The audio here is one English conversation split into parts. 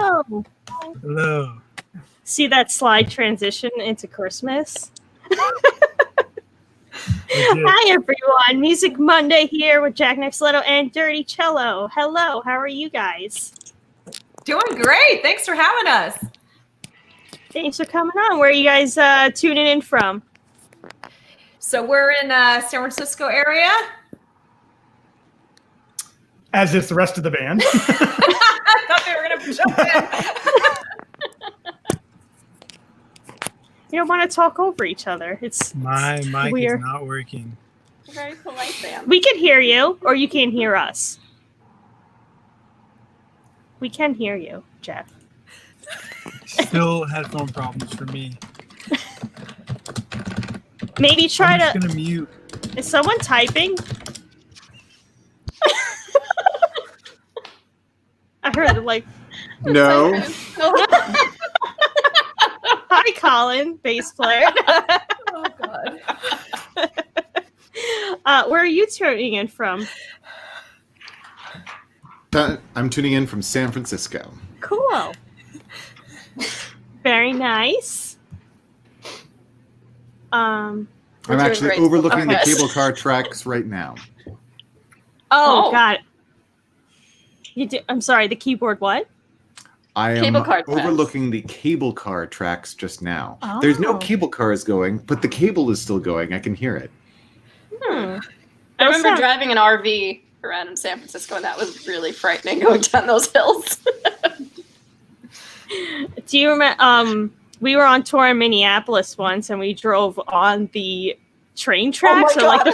Hello. Hello. See that slide transition into Christmas? Hi, everyone. Music Monday here with Jackknife Stiletto and Dirty Cello. Hello. How are you guys? Doing great. Thanks for having us. Thanks for coming on. Where are you guys tuning in from? So we're in San Francisco area. As is the rest of the band. I thought they were going to jump in. You don't want to talk over each other. My mic weird. is not working. Very polite band. We can hear you, or you can't hear us. We can hear you, Jeff. Still headphone problems for me. Maybe try I'm just to. gonna mute. Is someone typing? I heard it like. No. Hi, Colin, bass player. Oh, God. Where are you tuning in from? I'm tuning in from San Francisco. Cool. Very nice. I'm actually great. overlooking the Okay. cable car tracks right now. Oh, Oh. God. I'm sorry, the keyboard what? I am Cable car tracks. overlooking the cable car tracks just now. There's no Oh. cable cars going, but the cable is still going. I can hear it. Hmm. I remember That sound- driving an RV around in San Francisco, and that was really frightening going down those hills. Do you remember? We were on tour in Minneapolis once, and we drove on the train tracks, or like the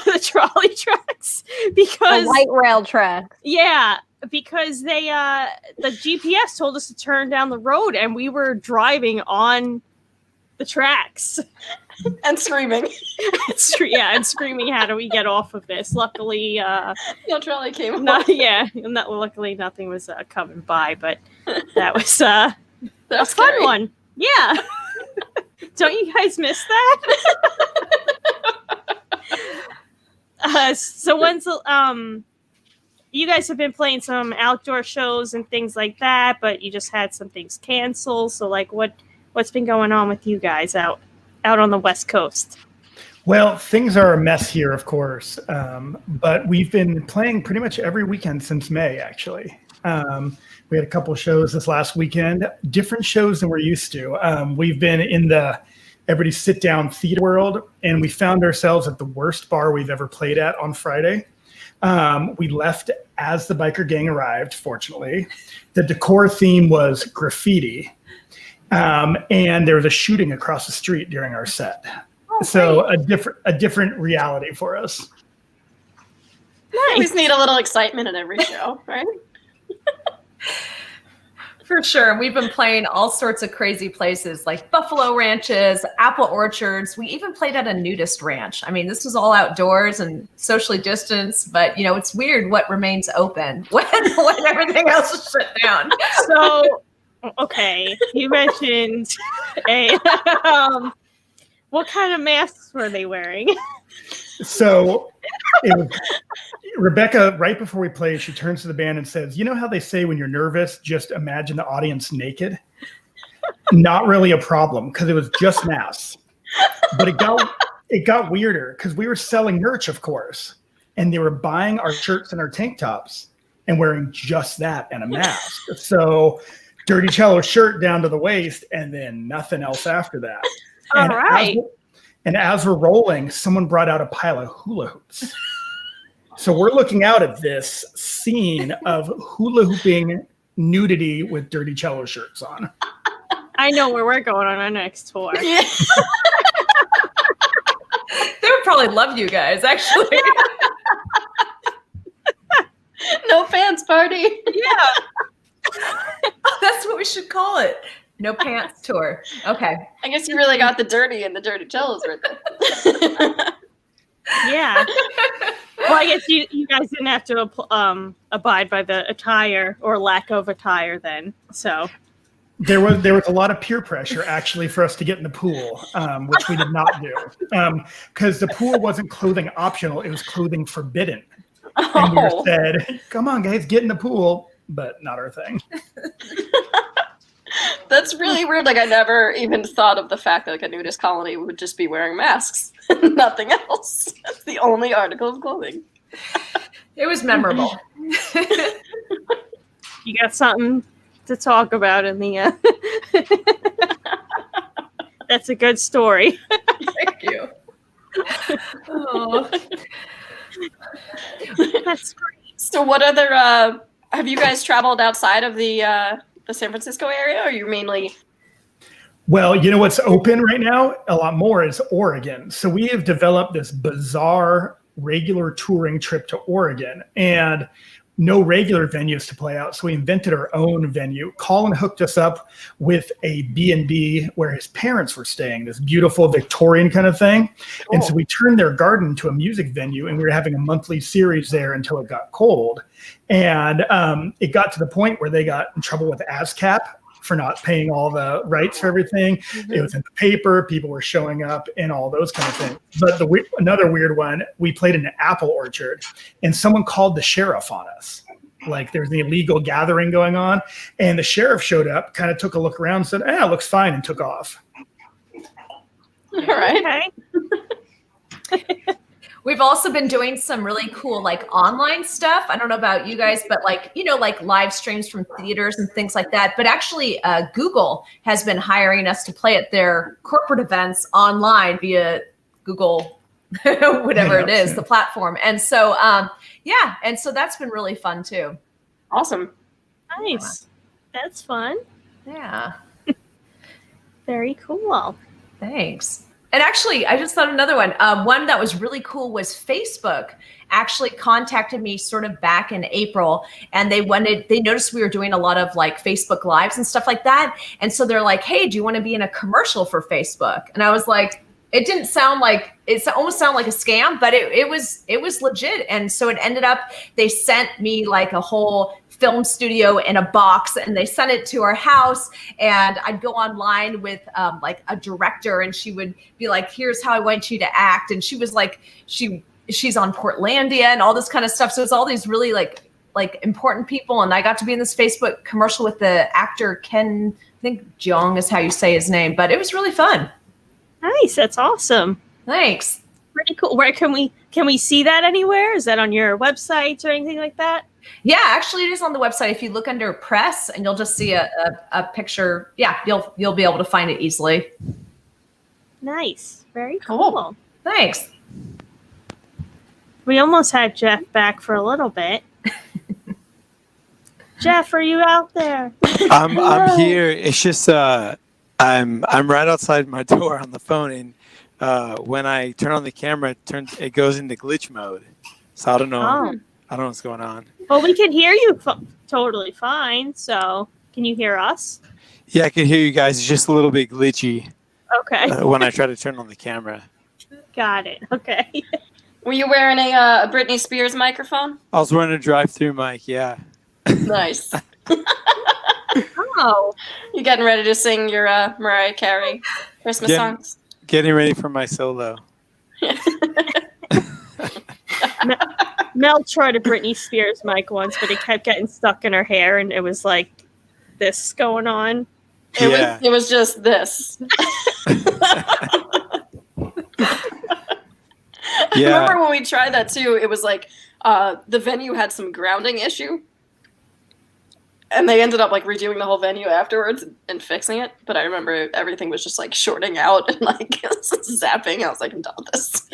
the trolley tracks, because light rail track. yeah, because they the GPS told us to turn down the road, and we were driving on the tracks. And screaming. and screaming, how do we get off of this? Luckily, No trolley came not luckily nothing was coming by, but that was a That's fun scary. one. Yeah. Don't you guys miss that? So when's you guys have been playing some outdoor shows and things like that, but you just had some things canceled. So like what's been going on with you guys out on the West Coast? Well, things are a mess here, of course, but we've been playing pretty much every weekend since May, actually. We had a couple shows this last weekend, different shows than we're used to. We've been in the everybody sit-down theater world, and we found ourselves at the worst bar we've ever played at on Friday. We left as the biker gang arrived, fortunately. The decor theme was graffiti, and there was a shooting across the street during our set. So a different reality for us. We always need a little excitement in every show, right? For sure. We've been playing all sorts of crazy places like buffalo ranches, apple orchards. We even played at a nudist ranch. I mean, this was all outdoors and socially distanced, but it's weird what remains open when everything else is shut down. So okay, you mentioned what kind of masks were they wearing? So it was Rebecca, right before we play, she turns to the band and says, you know how they say when you're nervous, just imagine the audience naked? Not really a problem because it was just masks. But it got weirder because we were selling merch, of course, and they were buying our shirts and our tank tops and wearing just that and a mask. So Dirty Cello shirt down to the waist and then nothing else after that. All right. And as we're rolling, someone brought out a pile of hula hoops. So we're looking out at this scene of hula hooping nudity with Dirty Cello shirts on. I know where we're going on our next tour. They would probably love you guys, actually. No fans party. Yeah. That's what we should call it. No pants tour. Okay. I guess you really got the dirty and the dirty cellos right there. Yeah. Well, I guess you guys didn't have to abide by the attire or lack of attire then. So There was a lot of peer pressure actually for us to get in the pool, which we did not do, because the pool wasn't clothing optional; it was clothing forbidden. And we were said, "Come on, guys, get in the pool," but not our thing. That's really weird. Like I never even thought of the fact that like a nudist colony would just be wearing masks, nothing else. That's the only article of clothing. It was memorable. You got something to talk about in the. That's a good story. Thank you. Oh. That's great. So, what other? Have you guys traveled outside of the San Francisco area, or are you mainly? Well, you know what's open right now? A lot more is Oregon. So we have developed this bizarre regular touring trip to Oregon, and no regular venues to play out. So we invented our own venue. Colin hooked us up with a B&B where his parents were staying, this beautiful Victorian kind of thing. Cool. And so we turned their garden into a music venue, and we were having a monthly series there until it got cold. And it got to the point where they got in trouble with ASCAP for not paying all the rights for everything. Mm-hmm. It was in the paper, people were showing up and all those kind of things. But another weird one, we played in an apple orchard and someone called the sheriff on us. Like there's an illegal gathering going on, and the sheriff showed up, kind of took a look around, said, it looks fine, and took off. All right. Okay. We've also been doing some really cool like online stuff. I don't know about you guys, but like, you know, like live streams from theaters and things like that. But actually Google has been hiring us to play at their corporate events online via Google, whatever it is, the platform. And so, yeah. And so that's been really fun too. Awesome. Nice. That's fun. Yeah. Very cool. Thanks. And actually, I just thought another one. One that was really cool was Facebook actually contacted me sort of back in April, and they noticed we were doing a lot of like Facebook Lives and stuff like that. And so they're like, hey, do you want to be in a commercial for Facebook? And I was like, it didn't sound like, it almost sounded like a scam, but it was legit. And so it ended up, they sent me like a whole film studio in a box, and they sent it to our house, and I'd go online with like a director, and she would be like, here's how I want you to act. And she was like, she's on Portlandia and all this kind of stuff. So it's all these really like important people. And I got to be in this Facebook commercial with the actor Ken, I think JUNG is how you say his name, but it was really fun. Nice. That's awesome. Thanks. Pretty cool. Where can we see that anywhere? Is that on your website or anything like that? Yeah, actually it is on the website. If you look under press, and you'll just see a picture. Yeah, you'll be able to find it easily. Nice. Very cool. Thanks. We almost had Jeff back for a little bit. Jeff, are you out there? I'm here. It's just I'm right outside my door on the phone, and when I turn on the camera, it goes into glitch mode. So I don't know. Oh. I don't know what's going on. Well, we can hear you totally fine. So, can you hear us? Yeah, I can hear you guys. It's just a little bit glitchy. Okay. When I try to turn on the camera. Got it. Okay. Were you wearing a Britney Spears microphone? I was wearing a drive-through mic. Yeah. Nice. Oh. You getting ready to sing your Mariah Carey Christmas songs? Getting ready for my solo. Mel tried a Britney Spears mic once, but it kept getting stuck in her hair, and it was like this going on. It was just this. I remember when we tried that too. It was like the venue had some grounding issue, and they ended up like redoing the whole venue afterwards and fixing it. But I remember everything was just like shorting out and like zapping. I was like, I'm done with this.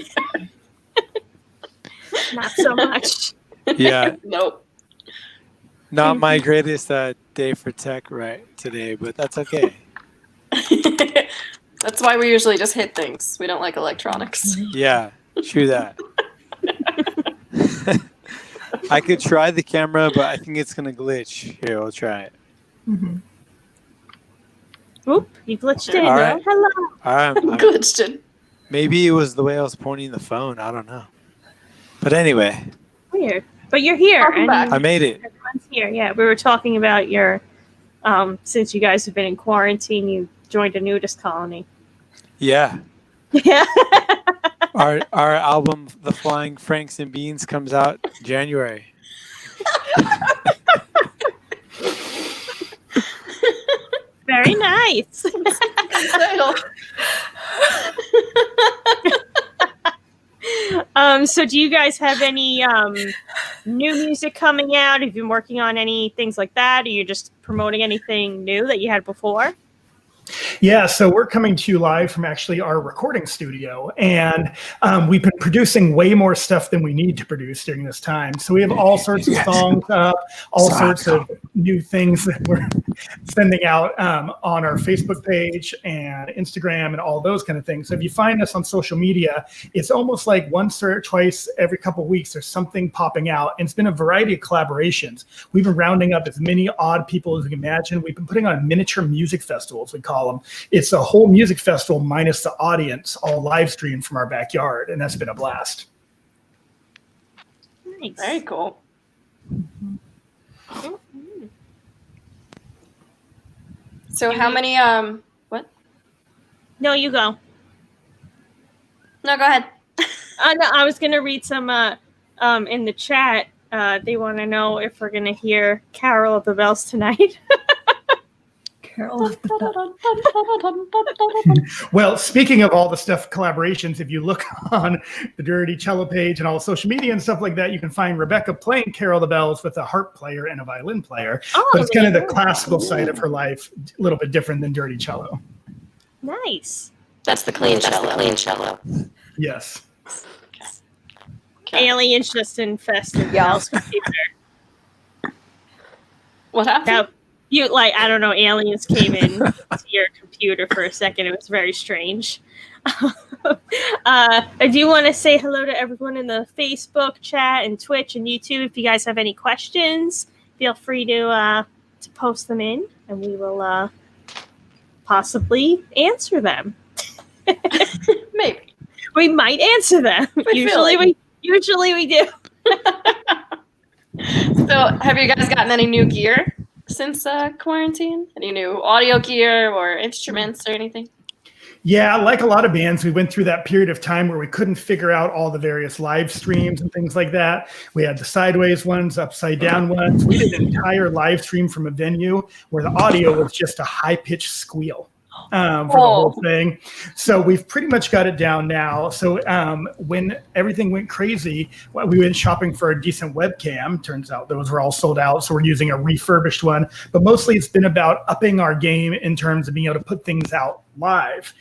Not so much. Yeah. Nope. Not my greatest day for tech right today, but that's okay. That's why we usually just hit things. We don't like electronics. Yeah, true that. I could try the camera, but I think it's going to glitch. Here, we'll try it. Mm-hmm. Oop, you glitched in. All right. Hello. All right. Glitched in. Maybe it was the way I was pointing the phone. I don't know. But anyway. Weird. But you're here. And I made it. Everyone's here. Yeah, we were talking about your, since you guys have been in quarantine, you joined a nudist colony. Yeah. Yeah. Our album, The Flying Franks and Beans, comes out January. Very nice. Title. So do you guys have any new music coming out? Have you been working on any things like that? Or are you just promoting anything new that you had before? Yeah, so we're coming to you live from actually our recording studio, and we've been producing way more stuff than we need to produce during this time. So we have all sorts of songs up, all sorts of new things that we're sending out on our Facebook page and Instagram and all those kind of things. So if you find us on social media, it's almost like once or twice every couple of weeks there's something popping out, and it's been a variety of collaborations. We've been rounding up as many odd people as we can imagine. We've been putting on miniature music festivals, we call them. It's a whole music festival minus the audience, all live streamed from our backyard, and that's been a blast. Nice. Very cool. So how many what? No, you go. No, go ahead. No, I was gonna read some in the chat. They want to know if we're gonna hear Carol of the Bells tonight. Well, speaking of all the stuff, collaborations, if you look on the Dirty Cello page and all social media and stuff like that, you can find Rebecca playing Carol of the Bells with a harp player and a violin player. But it's kind of the classical side of her life, a little bit different than Dirty Cello. Nice. That's the clean cello. Yes. Aliens just infested Bells computer. What happened? Now, I don't know, aliens came in to your computer for a second. It was very strange. I do want to say hello to everyone in the Facebook chat and Twitch and YouTube. If you guys have any questions, feel free to post them in, and we will possibly answer them. Maybe. We might answer them. Usually we do. So, have you guys gotten any new gear since quarantine? Any new audio gear or instruments or anything? Yeah, like a lot of bands, we went through that period of time where we couldn't figure out all the various live streams and things like that. We had the sideways ones, upside down ones. We did an entire live stream from a venue where the audio was just a high-pitched squeal for the whole thing. So we've pretty much got it down now. So when everything went crazy, we went shopping for a decent webcam. Turns out those were all sold out, so we're using a refurbished one. But mostly it's been about upping our game in terms of being able to put things out live,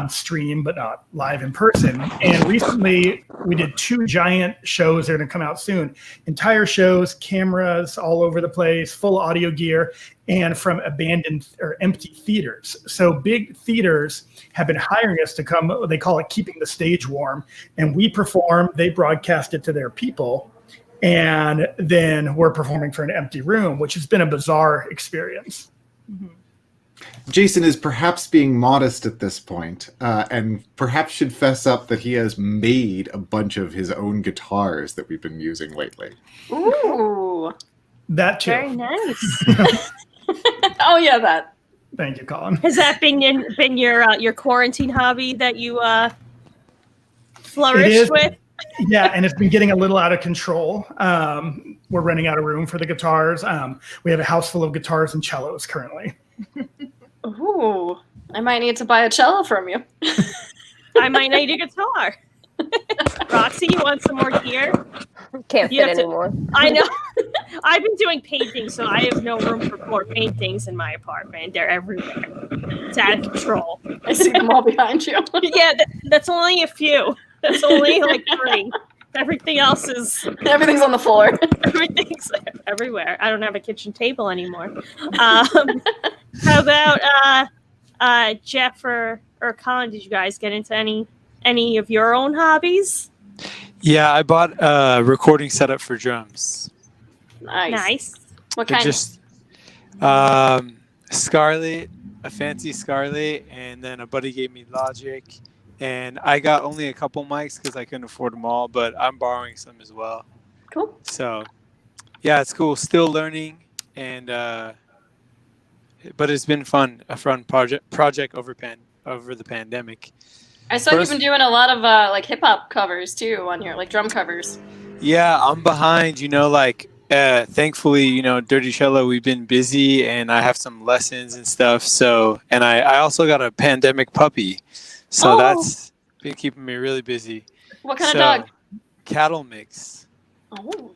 stream, but not live in person. And recently we did 2 giant shows that are going to come out soon. Entire shows, cameras all over the place, full audio gear, and from abandoned or empty theaters. So big theaters have been hiring us to come. They call it keeping the stage warm. And we perform, they broadcast it to their people, and then we're performing for an empty room, which has been a bizarre experience. Mm-hmm. Jason is perhaps being modest at this point, and perhaps should fess up that he has made a bunch of his own guitars that we've been using lately. Ooh. That too. Very nice. Oh yeah, that. Thank you, Colin. Has that been your quarantine hobby that you flourished with? Yeah, and it's been getting a little out of control. We're running out of room for the guitars. We have a house full of guitars and cellos currently. Ooh, I might need to buy a cello from you. I might need a guitar. Roxy, you want some more gear? Can't You fit have to- anymore. I know. I've been doing painting, so I have no room for more paintings in my apartment. They're everywhere. It's out of control. I see them all behind you. Yeah, that's only a few. That's only like 3. Everything else is Everything's on the floor. everything's everywhere. I don't have a kitchen table anymore. How about Jeff or Colin? Did you guys get into any of your own hobbies? Yeah, I bought a recording setup for drums. Nice. What They're kind? just Scarlett, a fancy Scarlett, and then a buddy gave me Logic. And I got only a couple mics because I couldn't afford them all, but I'm borrowing some as well. Cool. So, yeah, it's cool. Still learning, and but it's been fun. A fun project over the pandemic. I saw you've been doing a lot of like hip hop covers too on here, like drum covers. Yeah, I'm behind. Like thankfully, Dirty Cello, we've been busy and I have some lessons and stuff. So, and I also got a pandemic puppy. So that's been keeping me really busy. What kind of dog? Cattle mix. Oh.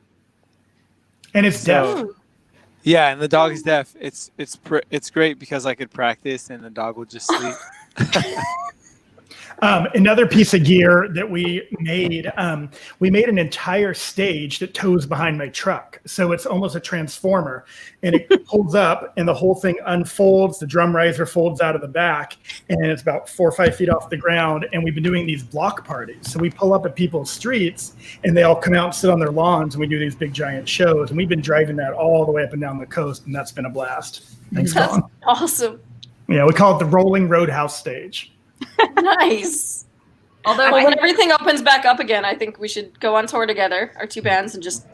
And it's deaf. Yeah, and the dog is deaf. It's great because I could practice and the dog will just sleep. Another piece of gear that we made an entire stage that tows behind my truck. So it's almost a transformer, and it pulls up and the whole thing unfolds. The drum riser folds out of the back, and it's about 4 or 5 feet off the ground. And we've been doing these block parties. So we pull up at people's streets and they all come out and sit on their lawns, and we do these big giant shows. And we've been driving that all the way up and down the coast, and that's been a blast. Thanks, That's Colin. awesome. Yeah, we call it the Rolling Roadhouse Stage. Nice. Although when everything opens back up again, I think we should go on tour together, our two bands, and just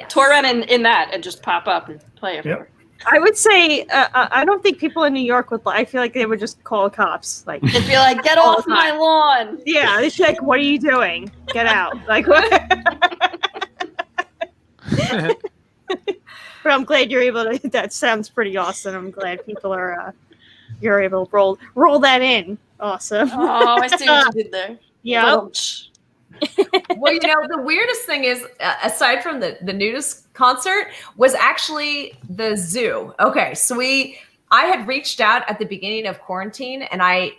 tour around in that and just pop up and play everywhere. I would say I don't think people in New York would. I feel like they would just call cops. Like they'd be like, "Get off my lawn!" Yeah, they'd be like, "What are you doing? Get out!" Like what? But I'm glad you're able to. That sounds pretty awesome. I'm glad people are. You're able to roll that in. Awesome. Oh, I see what you did there. Yeah. Well, the weirdest thing is, aside from the Nudist concert, was actually the zoo. Okay, so I had reached out at the beginning of quarantine, and I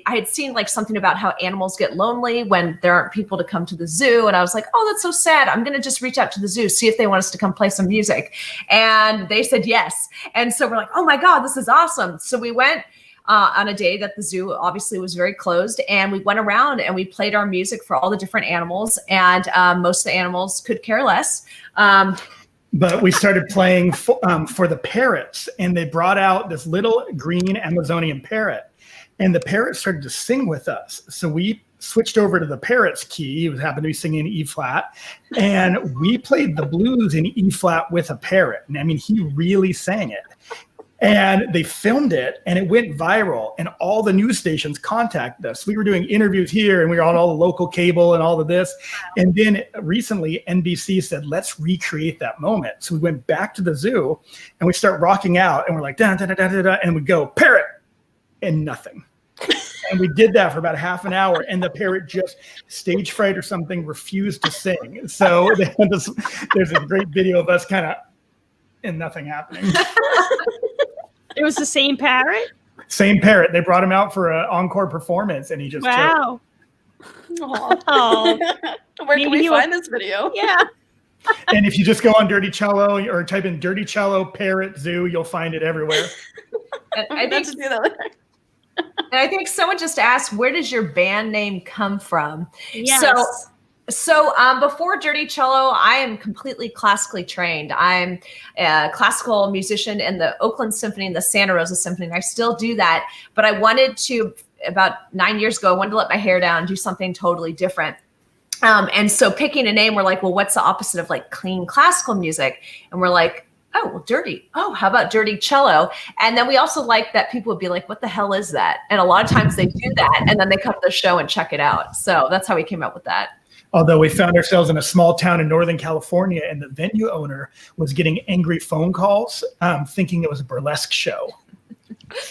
had seen like something about how animals get lonely when there aren't people to come to the zoo. And I was like, oh, that's so sad. I'm going to just reach out to the zoo, see if they want us to come play some music. And they said yes. And so we're like, oh my God, this is awesome. So we went on a day that the zoo obviously was very closed. And we went around and we played our music for all the different animals. And most of the animals could care less. But we started playing for the parrots. And they brought out this little green Amazonian parrot. And the parrot started to sing with us. So we switched over to the parrot's key. He happened to be singing E flat. And we played the blues in E flat with a parrot. And I mean, he really sang it. And they filmed it and it went viral. And all the news stations contacted us. We were doing interviews here and we were on all the local cable and all of this. And then recently NBC said, let's recreate that moment. So we went back to the zoo and we start rocking out and we're like, da, da, da, da, da, da, and we go, parrot. And nothing. And we did that for about half an hour, and the parrot just stage fright or something, refused to sing. So there's a great video of us kind of, and nothing happening. It was the same parrot? Same parrot. They brought him out for an encore performance, and he just wow. Oh. Where can we find this video? Yeah. And if you just go on Dirty Cello or type in Dirty Cello Parrot Zoo, you'll find it everywhere. And I think someone just asked, where does your band name come from? Yes. So before Dirty Cello, I am completely classically trained. I'm a classical musician in the Oakland Symphony and the Santa Rosa Symphony. And I still do that. But I wanted to, about 9 years ago, I wanted to let my hair down and do something totally different. And so picking a name, we're like, well, what's the opposite of like clean classical music? And we're like, oh, well, dirty. Oh, how about Dirty Cello? And then we also like that people would be like, what the hell is that? And a lot of times they do that and then they come to the show and check it out. So that's how we came up with that. Although we found ourselves in a small town in Northern California and the venue owner was getting angry phone calls thinking it was a burlesque show.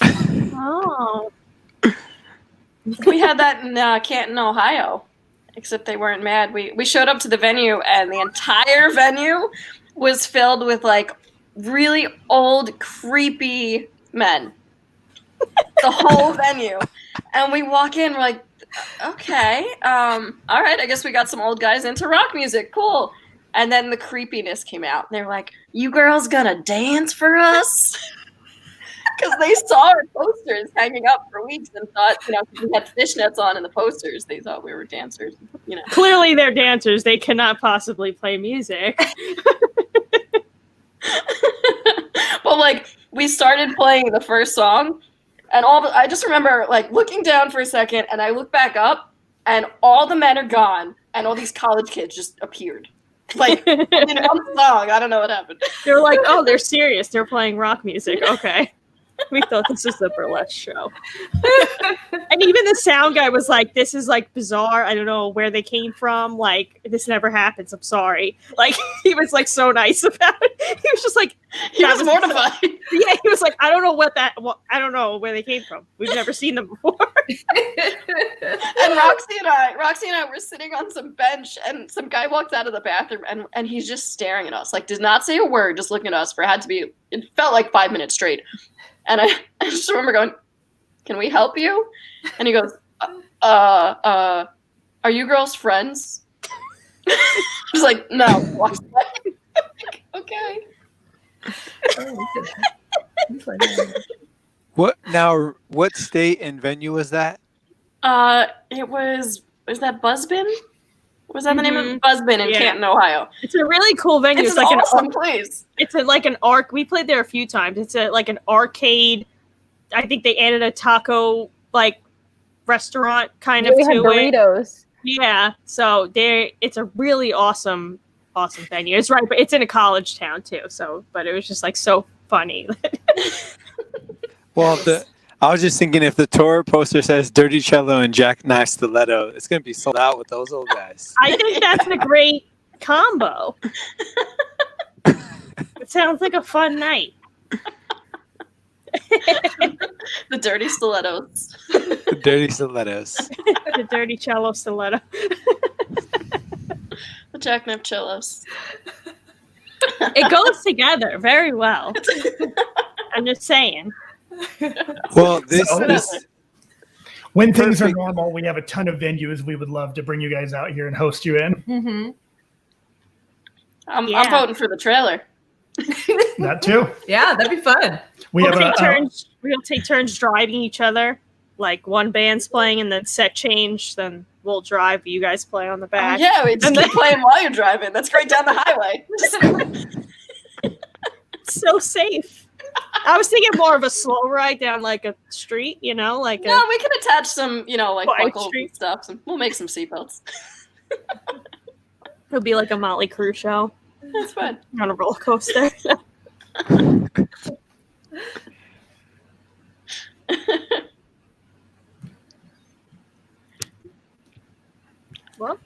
Oh. We had that in Canton, Ohio, except they weren't mad. We showed up to the venue and the entire venue was filled with like really old, creepy men. The whole venue. And we walk in, we're like, okay, all right, I guess we got some old guys into rock music. Cool. And then the creepiness came out. They were like, you girls gonna dance for us? Because they saw our posters hanging up for weeks and thought, we had fishnets on in the posters. They thought we were dancers, Clearly they're dancers. They cannot possibly play music. But like, we started playing the first song, and I just remember like looking down for a second, and I look back up, and all the men are gone, and all these college kids just appeared. Like in one song, I don't know what happened. They were like, oh, they're serious. They're playing rock music. Okay. We thought this was the burlesque show. And even the sound guy was like, this is like bizarre. I don't know where they came from. Like, this never happens. I'm sorry. Like, he was like so nice about it. He was just like, He was mortified. yeah, he was like, I don't know I don't know where they came from. We've never seen them before. And Roxy and I were sitting on some bench, and some guy walked out of the bathroom, and he's just staring at us, like did not say a word, just looking at us it felt like 5 minutes straight. And I just remember going, "Can we help you?" And he goes, are you girls friends?" I was like, "No." Watch that. Like, okay. What state and venue was that? It was that Buzzbin? Was that the name of Buzzbin in Canton, Ohio? It's a really cool venue. It's like an awesome place. It's like an arc. We played there a few times. It's like an arcade. I think they added a taco like restaurant kind of We to had it. burritos. Yeah. So it's a really awesome venue. It's right, but it's in a college town too. So, but it was just like so funny. Well, I was just thinking if the tour poster says Dirty Cello and Jackknife Stiletto, it's going to be sold out with those old guys. I think that's a great combo. It sounds like a fun night. The Dirty Stilettos. The Dirty Stilettos. The Dirty Cello Stiletto. The Jackknife Cellos. It goes together very well. I'm just saying. Well, When things are Perfect. normal, we have a ton of venues we would love to bring you guys out here and host you in. Mm-hmm. I'm voting for the trailer. That too. Yeah, that'd be fun. We'll take turns driving each other. Like one band's playing and then set change, then we'll drive. You guys play on the back. Yeah, we just keep playing while you're driving. That's great down the highway. It's so safe. I was thinking more of a slow ride down like a street, like No, we can attach some, like Quiet buckles street. and stuff. We'll make some seatbelts. it'll be like a Motley Crue show That's fine. on a roller coaster. Well,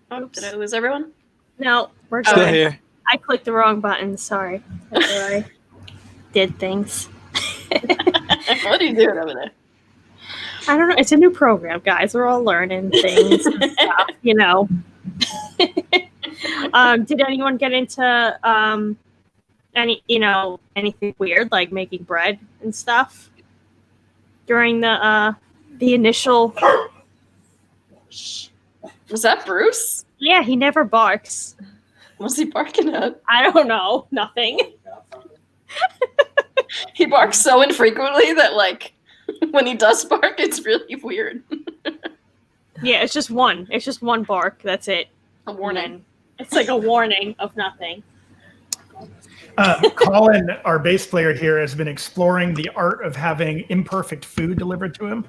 Oh, did I lose everyone? no, we're Still good. here. I clicked the wrong button. Sorry. That's where I did things. What are you doing over there? I don't know. It's a new program, guys. We're all learning things and stuff, Did anyone get into anything weird like making bread and stuff during the initial? Was that Bruce? Yeah, he never barks. What's he barking at? I don't know. Nothing. He barks so infrequently that, like, when he does bark, it's really weird. Yeah, it's just one. It's just one bark. That's it. A warning. It's like a warning of nothing. Colin, our bass player here, has been exploring the art of having imperfect food delivered to him.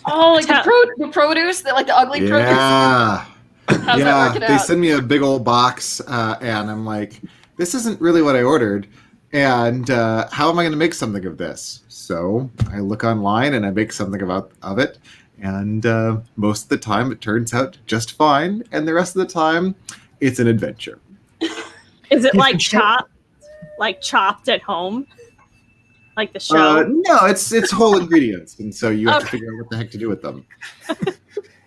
Oh, like the produce, like the ugly produce. Yeah. How's that working They out? send me a big old box, and I'm like, this isn't really what I ordered. And how am I going to make something of this? So I look online and I make something of it. And most of the time it turns out just fine. And the rest of the time it's an adventure. Is it like chopped at home? Like the show? No, it's whole ingredients. And so you have to figure out what the heck to do with them.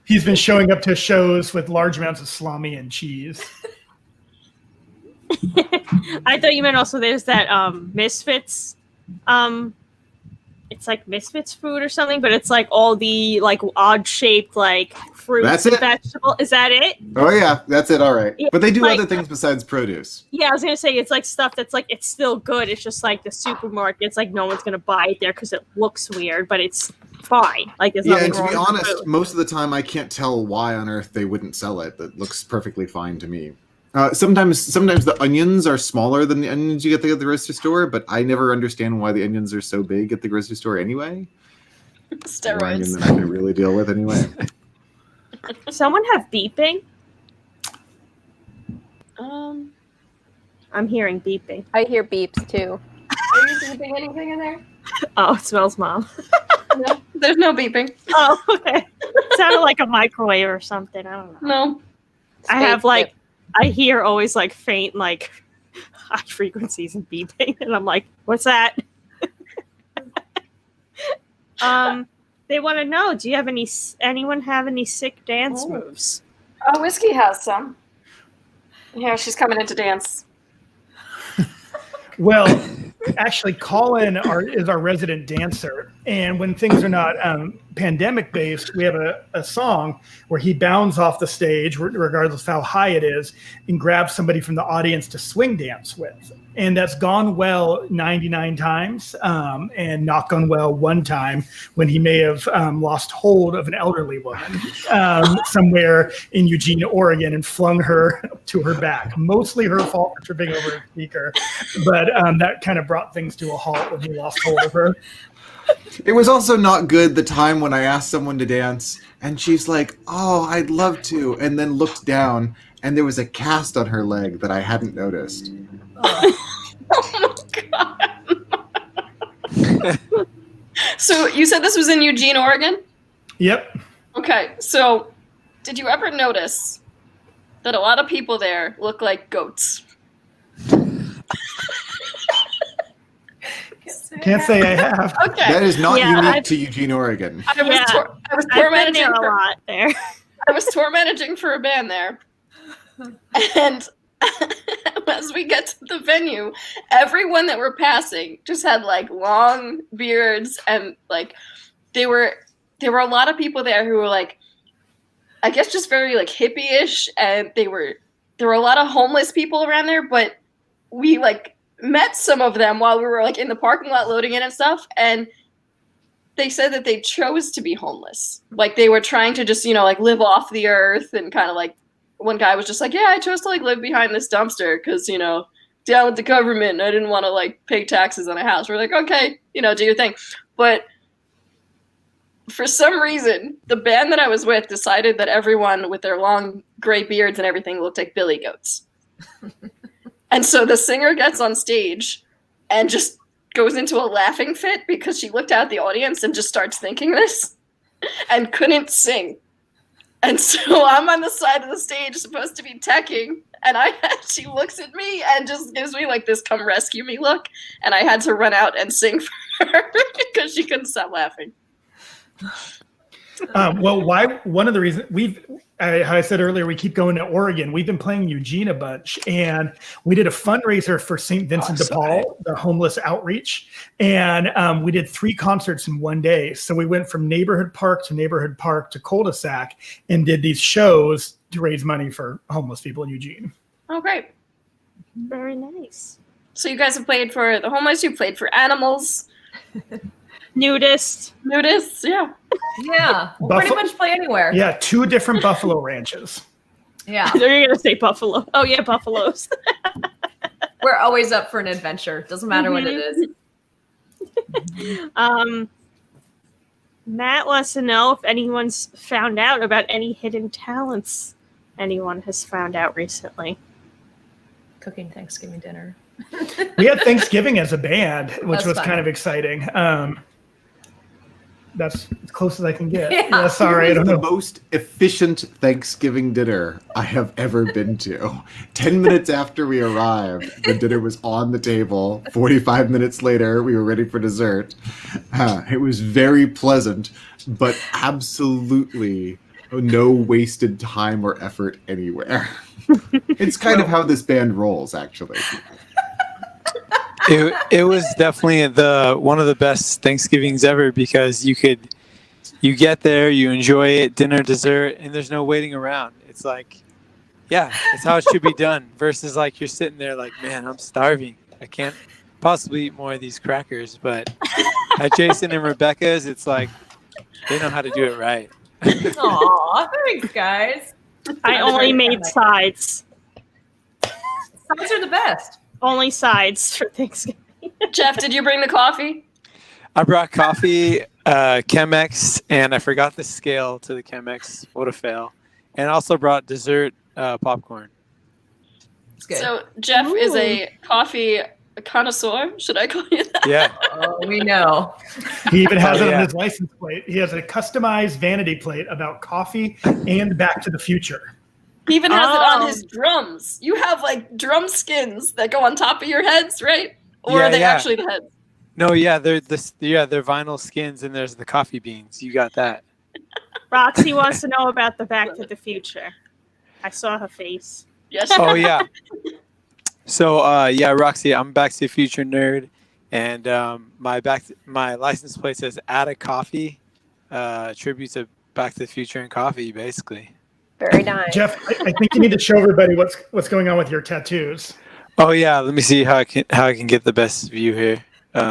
He's been showing up to shows with large amounts of salami and cheese. I thought you meant also there's that Misfits. It's like Misfits food or something, but it's like all the like odd shaped like fruits That's and it. vegetable. Is that it? Oh yeah, that's it. All right. Yeah, But they do like- other things besides produce. Yeah, I was gonna say it's like stuff that's like it's still good. It's just like the supermarket. It's like no one's gonna buy it there because it looks weird, but it's fine. Like there's Yeah, nothing and to wrong be with honest, food. most of the time I can't tell why on earth they wouldn't sell it. That looks perfectly fine to me. Sometimes the onions are smaller than the onions you get at the grocery store, but I never understand why the onions are so big at the grocery store anyway. Or onion Steroids. that I can really deal with anyway. Someone have beeping? I'm hearing beeping. I hear beeps too. Are you beeping anything in there? Oh, it smells Mom. No, there's no beeping. Oh, okay. Sounded like a microwave or something. I don't know. No. I have like, I hear always like faint, like high frequencies and beeping, and I'm like, what's that? They want to know, do you have anyone have any sick dance moves? Oh, Whiskey has some. Yeah, she's coming in to dance. Well, actually, Colin is our resident dancer, and when things are not pandemic based, we have a song where he bounds off the stage, regardless of how high it is, and grabs somebody from the audience to swing dance with. And that's gone well 99 times, and not gone well one time when he may have lost hold of an elderly woman somewhere in Eugene, Oregon, and flung her to her back. Mostly her fault for tripping over a speaker, but that kind of brought things to a halt when he lost hold of her. It was also not good the time when I asked someone to dance, and she's like, "Oh, I'd love to," and then looked down, and there was a cast on her leg that I hadn't noticed. Oh my god. So you said this was in Eugene, Oregon? Yep. Okay, so did you ever notice that a lot of people there look like goats? Can't say I have. Okay. That is not Yeah, unique to Eugene, Oregon. I was tour I've been managing there a lot there. I was tour managing for a band there. And as we get to the venue, everyone that we're passing just had like long beards, and like there were a lot of people there who were like, I guess just very like hippie-ish, and there were a lot of homeless people around there, but we like met some of them while we were like in the parking lot loading in and stuff, and they said that they chose to be homeless. Like they were trying to just, like live off the earth, and kind of like one guy was just like, yeah, I chose to like live behind this dumpster because, down with the government, and I didn't want to like pay taxes on a house. We're like, okay, do your thing. But for some reason, the band that I was with decided that everyone with their long gray beards and everything looked like billy goats. And so the singer gets on stage and just goes into a laughing fit because she looked out at the audience and just starts thinking this and couldn't sing. And so I'm on the side of the stage supposed to be teching, and she looks at me and just gives me like this come rescue me look, and I had to run out and sing for her because she couldn't stop laughing. One of the reasons how I said earlier, we keep going to Oregon. We've been playing Eugene a bunch, and we did a fundraiser for St. Vincent de Paul, the homeless outreach, and we did 3 concerts in one day. So we went from neighborhood park to cul-de-sac and did these shows to raise money for homeless people in Eugene. Oh, great. Very nice. So you guys have played for the homeless, you played for animals. Nudists, yeah. Yeah, we'll pretty much play anywhere. Yeah, 2 different buffalo ranches. Yeah. You're gonna say buffalo. Oh yeah, buffaloes. We're always up for an adventure. Doesn't matter what it is. Matt wants to know if anyone's found out about any hidden talents anyone has found out recently. Cooking Thanksgiving dinner. We had Thanksgiving as a band, which That's was fun. kind of exciting. That's as close as I can get. Yeah. Yeah, sorry, I don't The know. most efficient Thanksgiving dinner I have ever been to. 10 minutes after we arrived, the dinner was on the table. 45 minutes later, we were ready for dessert. It was very pleasant, but absolutely no wasted time or effort anywhere. It's kind of how this band rolls, actually. It was definitely one of the best Thanksgivings ever because you get there, you enjoy it, dinner, dessert, and there's no waiting around. It's like, yeah, it's how it should be done versus like you're sitting there like, man, I'm starving. I can't possibly eat more of these crackers. But at Jason and Rebecca's, it's like they know how to do it right. Aw, thanks, guys. I only made sides. Sides are the best. Only sides for Thanksgiving. Jeff, did you bring the coffee? I brought coffee, Chemex, and I forgot the scale to the Chemex. What a fail. And I also brought dessert popcorn. It's good. So Jeff is Ooh. a coffee connoisseur. Should I call you that? Yeah. Oh, we know. He even has Oh, it yeah. on his license plate. He has a customized vanity plate about coffee and Back to the Future. He even has it on Oh. his drums. You have like drum skins that go on top of your heads, right? Or Yeah, are they yeah. actually the heads? No, yeah, they're they're vinyl skins, and there's the coffee beans. You got that. Roxy wants to know about the Back to the Future. I saw her face. Yes. Oh yeah. So yeah, Roxy, I'm a Back to the Future nerd, and my license plate says "Add a coffee," tribute to Back to the Future and coffee, basically. Very nice. Jeff, I think you need to show everybody what's going on with your tattoos. Oh yeah, let me see how I can get the best view here. Is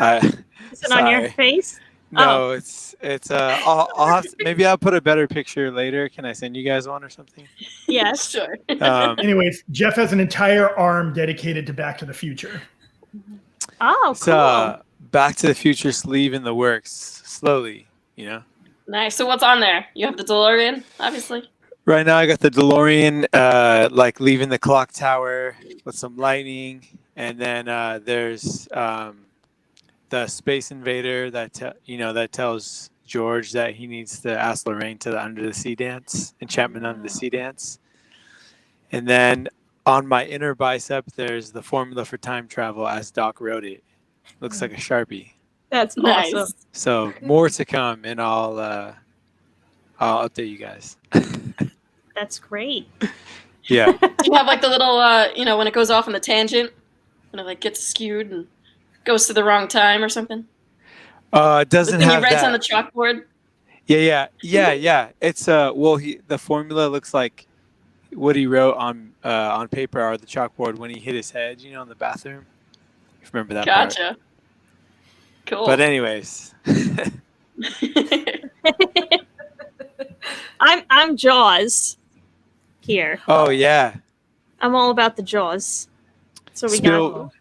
it on your Sorry. face? No, it's I'll have to, maybe I'll put a better picture later. Can I send you guys one or something? Yes. Sure. Anyways, Jeff has an entire arm dedicated to Back to the Future. Oh, It's cool. Back to the Future sleeve in the works, slowly, you know. Nice. So what's on there? You have the DeLorean, obviously. Right now, I got the DeLorean, like leaving the clock tower with some lightning, and then there's the Space Invader that that tells George that he needs to ask Lorraine to the Under the Sea dance, Enchantment Under the Sea dance, and then on my inner bicep, there's the formula for time travel as Doc wrote it. Looks like a Sharpie. That's Nice. awesome. So more to come, and I'll update you guys. That's great. Yeah. Do you have like the little, when it goes off on the tangent, when it like gets skewed and goes to the wrong time or something? It The doesn't thing he have writes that. on the chalkboard. Yeah. It's the formula looks like what he wrote on paper or the chalkboard when he hit his head, in the bathroom. You remember that part? Gotcha. Cool. But anyways, I'm Jaws here. oh yeah, I'm all about the Jaws. So we got.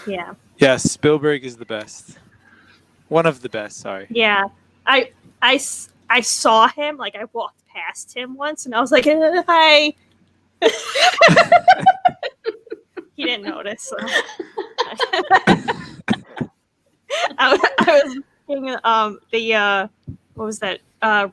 Yeah. Yeah, Spielberg is the best. One of the best. Sorry. Yeah. I saw him, like I walked past him once and I was like, hi. He didn't notice. So. I was thinking what was that?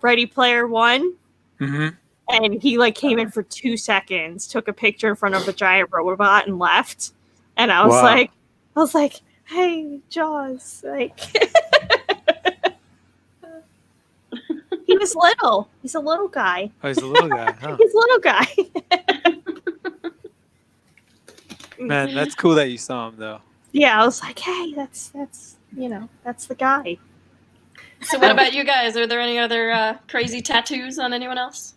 Ready Player One. Mm-hmm. And he like came in for 2 seconds, took a picture in front of a giant robot and left. And I was Wow. like, hey, Jaws. Like he was little. He's a little guy. Oh, he's a little guy. Huh? He's a little guy. Man, that's cool that you saw him though. Yeah, I was like, hey, that's the guy. So what about you guys? Are there any other crazy tattoos on anyone else?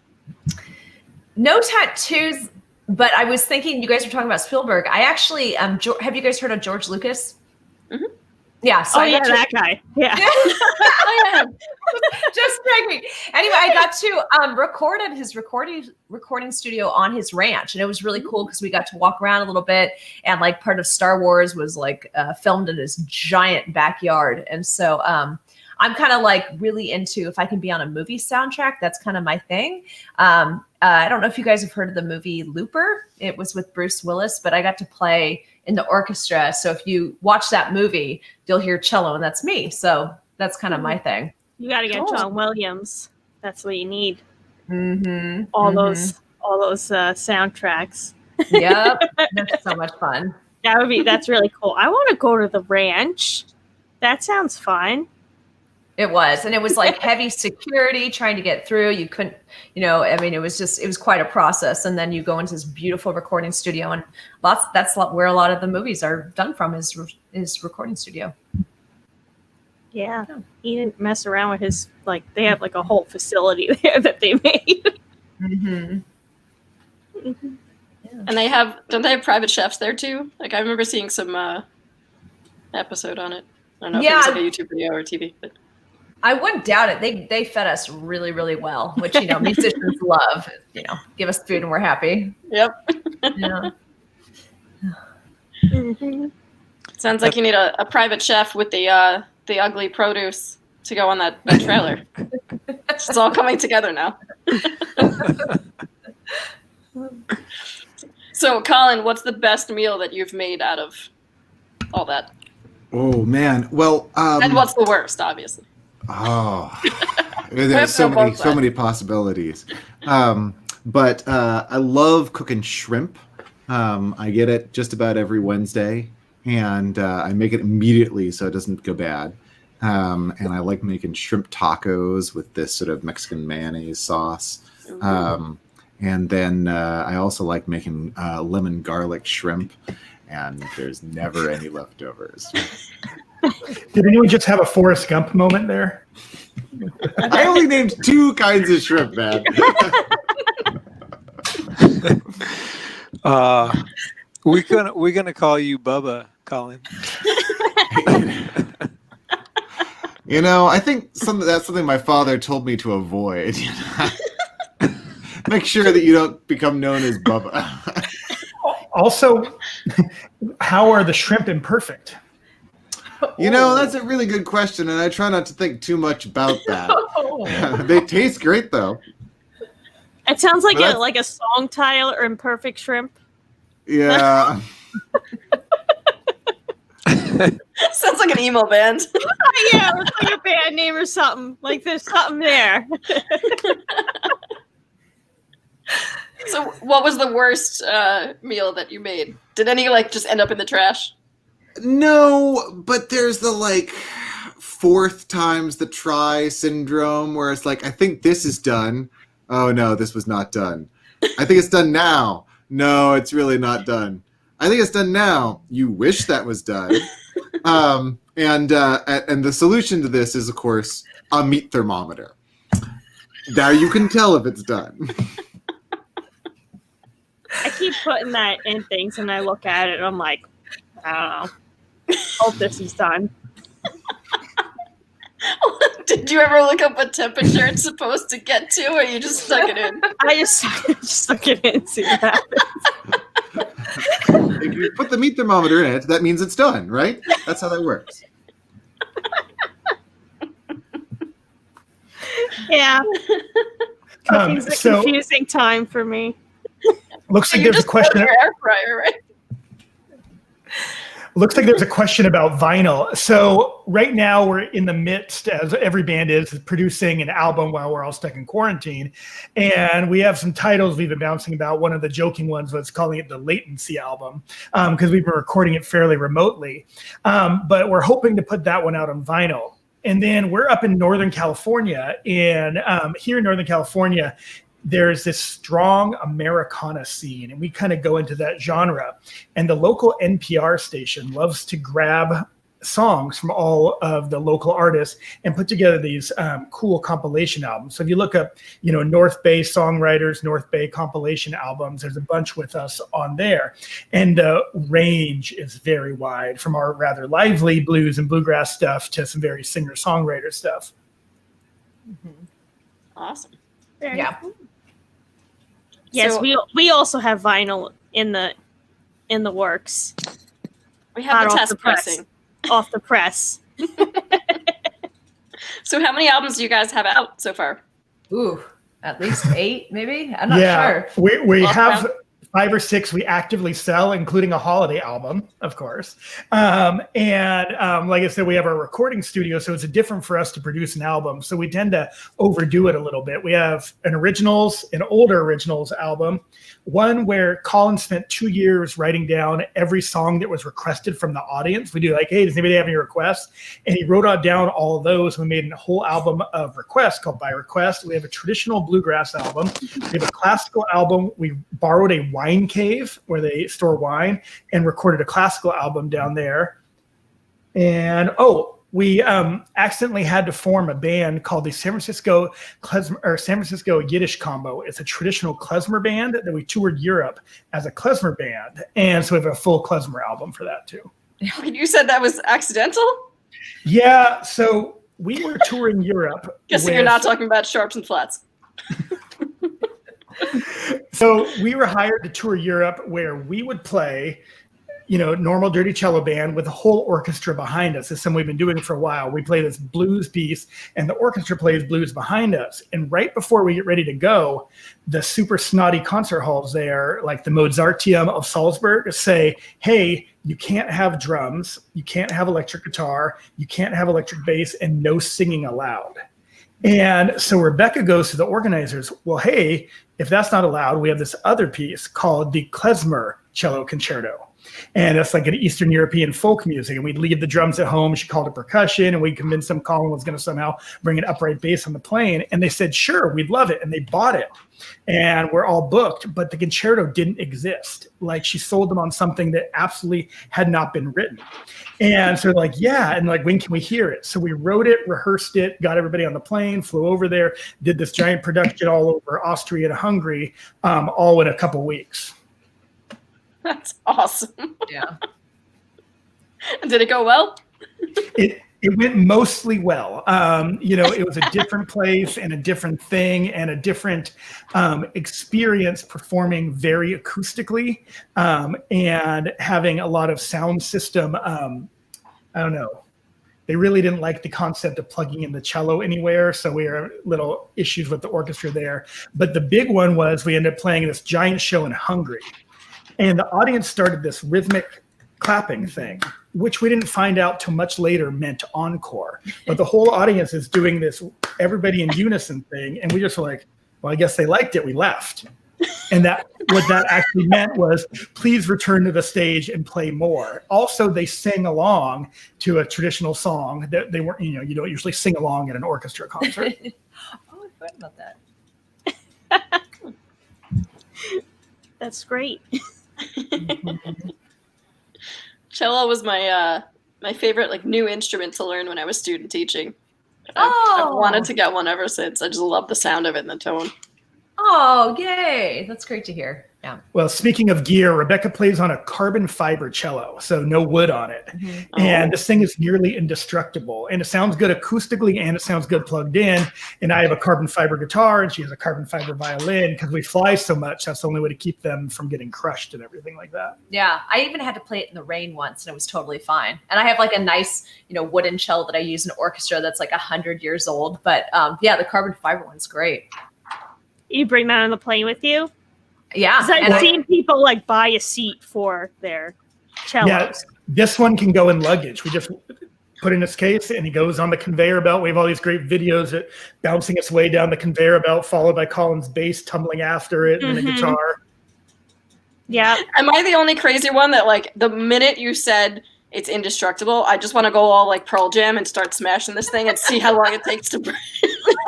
No tattoos, but I was thinking you guys were talking about Spielberg. I actually have you guys heard of George Lucas? Mm-hmm. Yeah. So I got to, that guy. Yeah. Oh, yeah. just checking. Anyway, I got to record at his recording studio on his ranch, and it was really cool because we got to walk around a little bit, and like part of Star Wars was like filmed in his giant backyard, and so I'm kind of like really into if I can be on a movie soundtrack, that's kind of my thing. I don't know if you guys have heard of the movie Looper. It was with Bruce Willis, but I got to play in the orchestra. So if you watch that movie, you'll hear cello, and that's me. So that's kind of my thing. You got to get Cool. John Williams. That's what you need. Mm-hmm. All those soundtracks. Yep. That's so much fun. That's really cool. I want to go to the ranch. That sounds fun. It was. And it was like heavy security trying to get through. You couldn't, it was quite a process. And then you go into this beautiful recording studio, and that's where a lot of the movies are done from is recording studio. Yeah. He didn't mess around with his, they have a whole facility there that they made. Mm-hmm. And don't they have private chefs there too? Like I remember seeing some episode on it. I don't know if it was like a YouTube video or TV, but I wouldn't doubt it. They fed us really, really well, which, musicians love, give us food and we're happy. Yep. Yeah. Mm-hmm. Sounds like you need a private chef with the ugly produce to go on that trailer. It's all coming together now. So, Colin, what's the best meal that you've made out of all that? Oh man. Well, And what's the worst, obviously? oh, have there's to know both so sides. many possibilities. But I love cooking shrimp. I get it just about every Wednesday, and I make it immediately so it doesn't go bad. And I like making shrimp tacos with this sort of Mexican mayonnaise sauce. And then I also like making lemon garlic shrimp, and there's never any leftovers. Did anyone just have a Forrest Gump moment there? I only named 2 kinds of shrimp, man. We're gonna call you Bubba, Colin. You know, I think that's something my father told me to avoid. Make sure that you don't become known as Bubba. Also, how are the shrimp imperfect? You know, that's a really good question, and I try not to think too much about that. They taste great, though. It sounds like But a song title or Imperfect Shrimp. Yeah. Sounds like an emo band. Yeah, it's like a band name or something. Like there's something there. So, what was the worst meal that you made? Did any just end up in the trash? No, but there's the 4th times the try syndrome where it's like, I think this is done. Oh no, this was not done. I think it's done now. No, it's really not done. I think it's done now. You wish that was done. And the solution to this is, of course, a meat thermometer. Now you can tell if it's done. I keep putting that in things and I look at it and I'm like, I don't know. Hope this is done. Did you ever look up what temperature it's supposed to get to, or you just stuck it in? I just stuck it in and see what happens. If you put the meat thermometer in it, that means it's done, right? That's how that works. Yeah. Cooking's a So- confusing time for me. Looks like You're there's a just question. your air fryer, right? Looks like there's a question about vinyl. So right now we're in the midst, as every band is, producing an album while we're all stuck in quarantine. And we have some titles we've been bouncing about. One of the joking ones was calling it the Latency album because we've been recording it fairly remotely. But we're hoping to put that one out on vinyl. And then we're up in Northern California. And here in Northern California, there's this strong Americana scene, and we kind of go into that genre. And the local NPR station loves to grab songs from all of the local artists and put together these cool compilation albums. So if you look up, North Bay songwriters, North Bay compilation albums, there's a bunch with us on there. And the range is very wide, from our rather lively blues and bluegrass stuff to some very singer-songwriter stuff. Awesome. Yeah. Yes, So- we also have vinyl in the works. We have Hot the off test the press. pressing. Off the press. So, how many albums do you guys have out so far? Ooh, at least 8, maybe? I'm not sure. We Lost have count? 5 or 6 we actively sell, including a holiday album, of course. And like I said, we have our recording studio, so it's different for us to produce an album. So we tend to overdo it a little bit. We have an older originals album, one where Colin spent 2 years writing down every song that was requested from the audience. We do hey, does anybody have any requests? And he wrote down all of those. We made a whole album of requests called By Request. We have a traditional bluegrass album. We have a classical album. We borrowed a wine cave where they store wine and recorded a classical album down there. And we accidentally had to form a band called the San Francisco Yiddish Combo. It's a traditional klezmer band that we toured Europe as a klezmer band, and so we have a full klezmer album for that too. You said that was accidental? Yeah, so we were touring Europe. Guessing you're not talking about sharps and flats. So we were hired to tour Europe, where we would play normal dirty cello band with a whole orchestra behind us. It's something we've been doing for a while. We play this blues piece and the orchestra plays blues behind us. And right before we get ready to go, the super snotty concert halls there, like the Mozarteum of Salzburg, say, hey, you can't have drums, you can't have electric guitar, you can't have electric bass, and no singing allowed. And so Rebecca goes to the organizers, well, hey, if that's not allowed, we have this other piece called the klezmer cello concerto. And it's like an Eastern European folk music. And we'd leave the drums at home. She called it percussion. And we convinced them Colin was going to somehow bring an upright bass on the plane. And they said, sure, we'd love it. And they bought it. And we're all booked. But the concerto didn't exist. Like, she sold them on something that absolutely had not been written. And so like, yeah. And like, when can we hear it? So we wrote it, rehearsed it, got everybody on the plane, flew over there, did this giant production all over Austria and Hungary, all in a couple weeks. That's awesome. Yeah. Did it go well? It went mostly well. It was a different place and a different thing and a different experience performing very acoustically and having a lot of sound system. I don't know. They really didn't like the concept of plugging in the cello anywhere, so we had little issues with the orchestra there. But the big one was we ended up playing this giant show in Hungary. And the audience started this rhythmic clapping thing, which we didn't find out till much later meant encore. But the whole audience is doing this everybody in unison thing. And we just were like, well, I guess they liked it. We left. And what that actually meant was, please return to the stage and play more. Also, they sang along to a traditional song that they weren't, you don't usually sing along at an orchestra concert. Oh, I forgot about that. That's great. Cello was my favorite new instrument to learn when I was student teaching. I've wanted to get one ever since. I just love the sound of it and the tone. Oh, yay. That's great to hear. Yeah. Well, speaking of gear, Rebecca plays on a carbon fiber cello, so no wood on it. Mm-hmm. And this thing is nearly indestructible. And it sounds good acoustically and it sounds good plugged in. And I have a carbon fiber guitar and she has a carbon fiber violin because we fly so much. That's the only way to keep them from getting crushed and everything like that. Yeah. I even had to play it in the rain once and it was totally fine. And I have like a nice, wooden cello that I use in orchestra that's like 100 years old. But the carbon fiber one's great. You bring that on the plane with you? Yeah. 'Cause I've seen people buy a seat for their cellos. Yeah, this one can go in luggage. We just put in its case and he goes on the conveyor belt. We have all these great videos that bouncing its way down the conveyor belt, followed by Colin's bass tumbling after it and the guitar. Yeah. Am I the only crazy one that the minute you said it's indestructible, I just want to go all Pearl Jam and start smashing this thing and see how long it takes to break?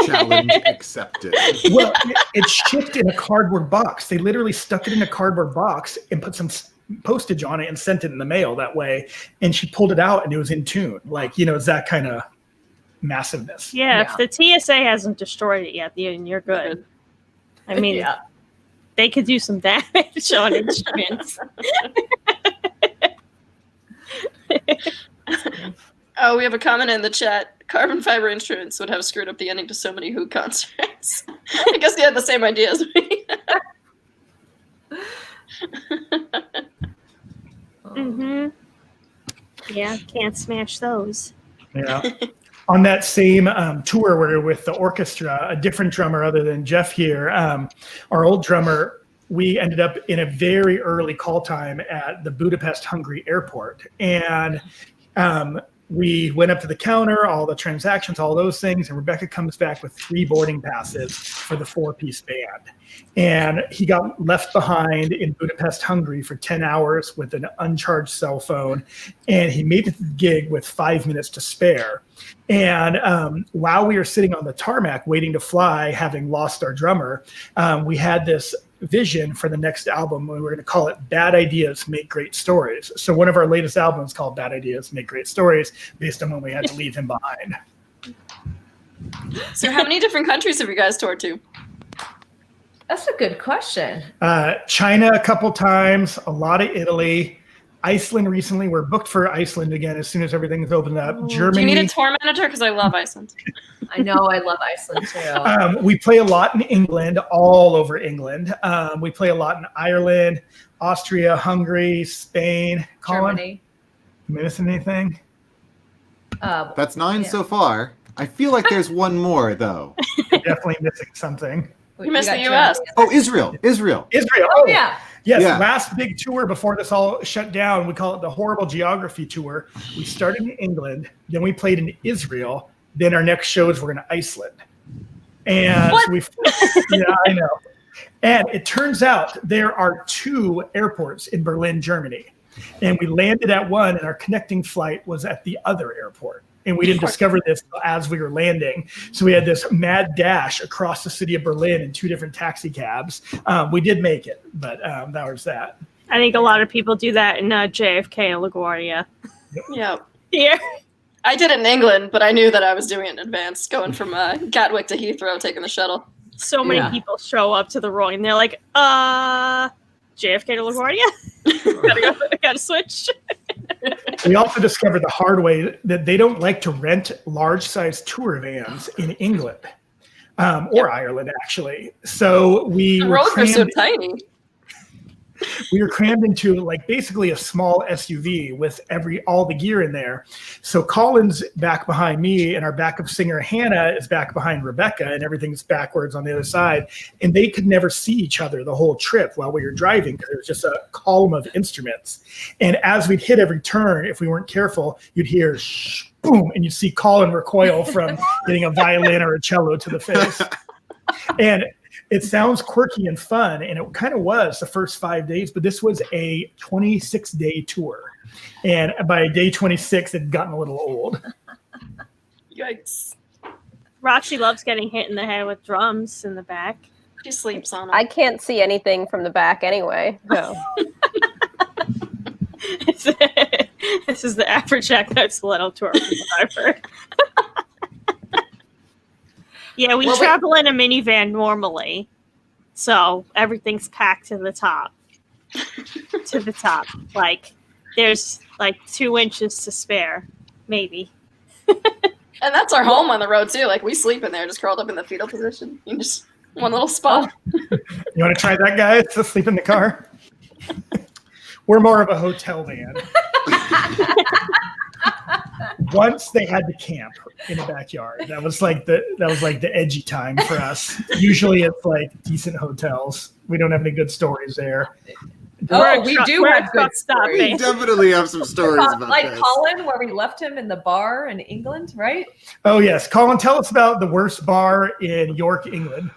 Challenge accepted. Well, it's shipped in a cardboard box. They literally stuck it in a cardboard box and put some postage on it and sent it in the mail that way. And she pulled it out and it was in tune. It's that kind of massiveness. Yeah, if the TSA hasn't destroyed it yet, then you're good. I mean, they could do some damage on instruments. Oh, we have a comment in the chat. Carbon fiber instruments would have screwed up the ending to so many Who concerts. I guess they had the same idea as me. Mm-hmm. Yeah, can't smash those. Yeah. On that same tour where we're with the orchestra, a different drummer other than Jeff here, our old drummer, we ended up in a very early call time at the Budapest, Hungary airport. And we went up to the counter, all the transactions, all those things, and Rebecca comes back with 3 boarding passes for the 4-piece band. And he got left behind in Budapest, Hungary for 10 hours with an uncharged cell phone. And he made it to the gig with 5 minutes to spare. And while we were sitting on the tarmac waiting to fly, having lost our drummer, we had this vision for the next album. We were going to call it Bad Ideas Make Great Stories. So one of our latest albums called Bad Ideas Make Great Stories, based on when we had to leave him behind. So how many different countries have you guys toured to? That's a good question. China a couple times, a lot of Italy, Iceland recently. We're booked for Iceland again as soon as everything's opened up. Germany. Do you need a tour manager? Because I love Iceland. I know, I love Iceland too. We play a lot in England, all over England. We play a lot in Ireland. Austria, Hungary, Spain. Colin, Germany. missing anything? That's 9 Yeah. so far. I feel like there's one more though. Definitely missing something. You missed got the US. Germany. Oh, Israel. Israel. Oh, yeah. Yes, Yeah. last big tour before this all shut down. We call it the Horrible Geography Tour. We started in England, then we played in Israel. Then our next shows were in Iceland. And What? yeah, I know. And it turns out there are 2 airports in Berlin, Germany. And we landed at one, and our connecting flight was at the other airport. And we didn't discover this as we were landing. So we had this mad dash across the city of Berlin in 2 different taxi cabs. We did make it, but that was that. I think a lot of people do that in JFK and LaGuardia. Yeah. Here. I did it in England, but I knew that I was doing it in advance, going from Gatwick to Heathrow, taking the shuttle. So many Yeah. people show up to the wrong, and they're like, JFK to LaGuardia? gotta switch. We also discovered the hard way that they don't like to rent large-sized tour vans in England or Ireland, actually. So we The were roads are so crammed. tiny. We were crammed into like basically a small SUV with all the gear in there. So Colin's back behind me, and our backup singer Hannah is back behind Rebecca, and everything's backwards on the other side. And they could never see each other the whole trip while we were driving because it was just a column of instruments. And as we'd hit every turn, if we weren't careful, you'd hear shh, boom, and you'd see Colin recoil from getting a violin or a cello to the face. And it sounds quirky and fun, and it kind of was the first 5 days, but this was a 26-day tour. And by day 26, it had gotten a little old. Yikes. Roxy loves getting hit in the head with drums in the back. She sleeps on it. I can't see anything from the back anyway. So. This is the average Jackknife Stiletto tour from what I've heard. Yeah, we travel in a minivan normally, so everything's packed to the top. To the top. Like, there's like 2 inches to spare, maybe. And that's our home on the road, too. Like, we sleep in there, just curled up in the fetal position. You just one little spot. You want to try that, guys, to sleep in the car? We're more of a hotel van. Once they had to camp in the backyard. That was like the edgy time for us. Usually it's like decent hotels. We don't have any good stories there. Oh, we do have good stories. We definitely have some stories about like this. Colin, where we left him in the bar in England, right? Oh yes, Colin, tell us about the worst bar in York, England.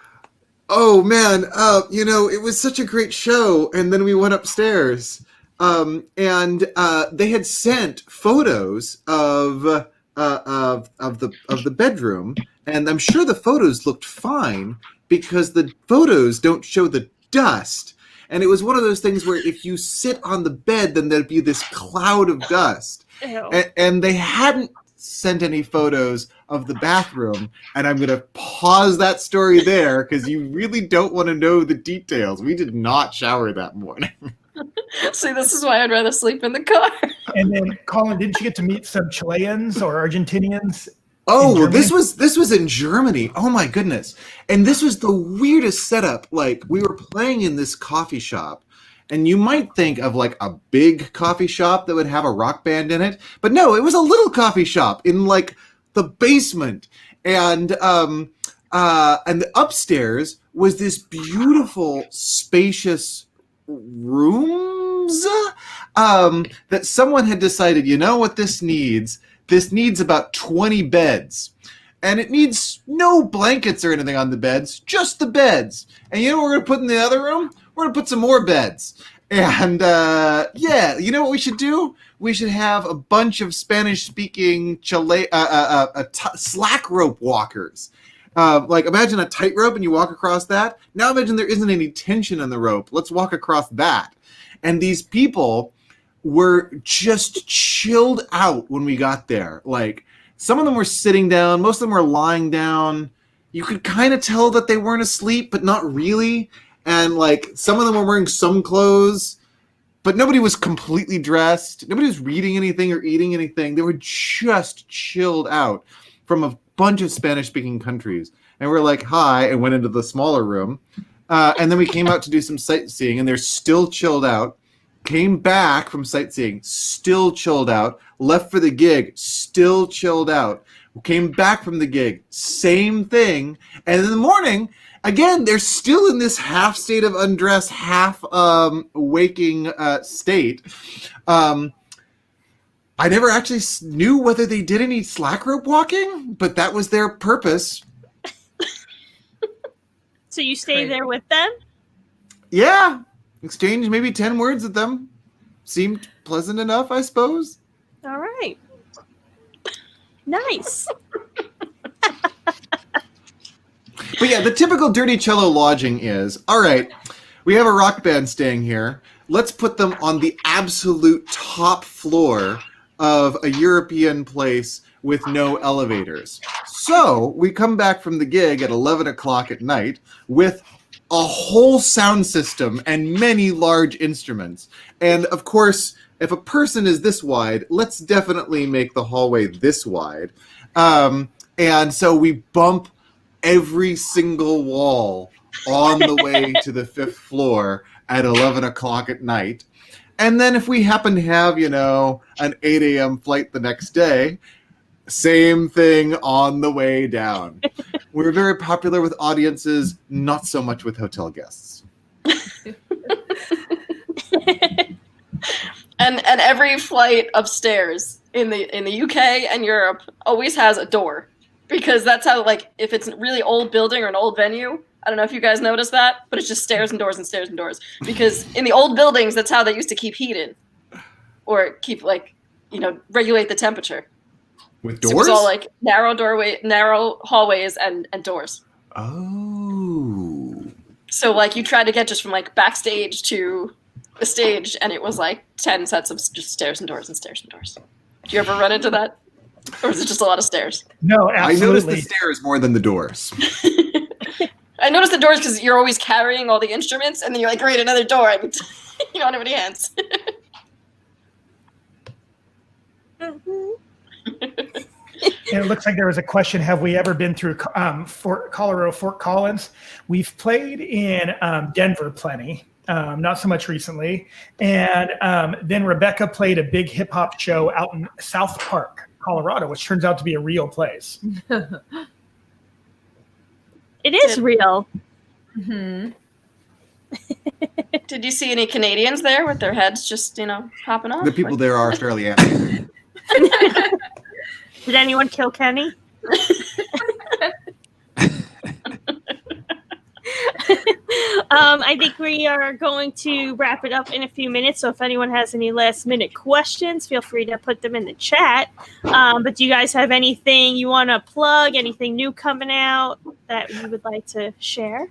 Oh man, it was such a great show, and then we went upstairs, and they had sent photos of the bedroom, and I'm sure the photos looked fine because the photos don't show the dust. And it was one of those things where if you sit on the bed, then there'd be this cloud of dust. And they hadn't sent any photos of the bathroom. And I'm going to pause that story there because you really don't want to know the details. We did not shower that morning. See, this is why I'd rather sleep in the car. And then, Colin, didn't you get to meet some Chileans or Argentinians? Oh, well, this was in Germany. Oh my goodness. And this was the weirdest setup. Like, we were playing in this coffee shop, and you might think of like a big coffee shop that would have a rock band in it, but no, it was a little coffee shop in like the basement. And the upstairs was this beautiful, spacious rooms that someone had decided, you know what this needs? This needs about 20 beds. And it needs no blankets or anything on the beds, just the beds. And you know what we're going to put in the other room? We're going to put some more beds. And you know what we should do? We should have a bunch of Spanish-speaking slack rope walkers. Like, imagine a tightrope and you walk across that. Now imagine there isn't any tension in the rope. Let's walk across that. And these people were just chilled out when we got there. Like, some of them were sitting down, most of them were lying down. You could kind of tell that they weren't asleep, but not really. And like, some of them were wearing some clothes, but nobody was completely dressed. Nobody was reading anything or eating anything. They were just chilled out from a bunch of Spanish-speaking countries. And we're like, hi, and went into the smaller room. And then we came out to do some sightseeing, and they're still chilled out. Came back from sightseeing, still chilled out. Left for the gig, still chilled out. Came back from the gig, same thing. And in the morning, again, they're still in this half state of undress, half waking state. I never actually knew whether they did any slack rope walking, but that was their purpose. So you stay there with them? Yeah. Exchanged maybe 10 words with them. Seemed pleasant enough, I suppose. All right. Nice. But yeah, the typical dirty cello lodging is, all right, we have a rock band staying here. Let's put them on the absolute top floor of a European place with no elevators. So we come back from the gig at 11 o'clock at night with a whole sound system and many large instruments. And of course, if a person is this wide, let's definitely make the hallway this wide. And so we bump every single wall on the way to the 5th floor at 11 o'clock at night. And then if we happen to have, an 8 a.m. flight the next day, same thing on the way down. We're very popular with audiences, not so much with hotel guests. And every flight of stairs in the UK and Europe always has a door, because that's how, like, if it's a really old building or an old venue, I don't know if you guys noticed that, but it's just stairs and doors and stairs and doors. Because in the old buildings, that's how they used to keep heat in, or keep, regulate the temperature. With doors? So it was all like narrow hallways and doors. Oh. So you tried to get just from backstage to the stage, and it was 10 sets of just stairs and doors and stairs and doors. Did you ever run into that? Or is it just a lot of stairs? No, absolutely. I noticed the stairs more than the doors. I noticed the doors because you're always carrying all the instruments, and then you're like, great, another door. And you don't have any hands. And it looks like there was a question, have we ever been through Fort Collins? We've played in Denver plenty, not so much recently. And then Rebecca played a big hip hop show out in South Park, Colorado, which turns out to be a real place. It is real. Mm-hmm. Did you see any Canadians there with their heads just, hopping off? The people there are fairly animated. Did anyone kill Kenny? I think we are going to wrap it up in a few minutes. So if anyone has any last minute questions, feel free to put them in the chat. But do you guys have anything you want to plug? Anything new coming out that you would like to share?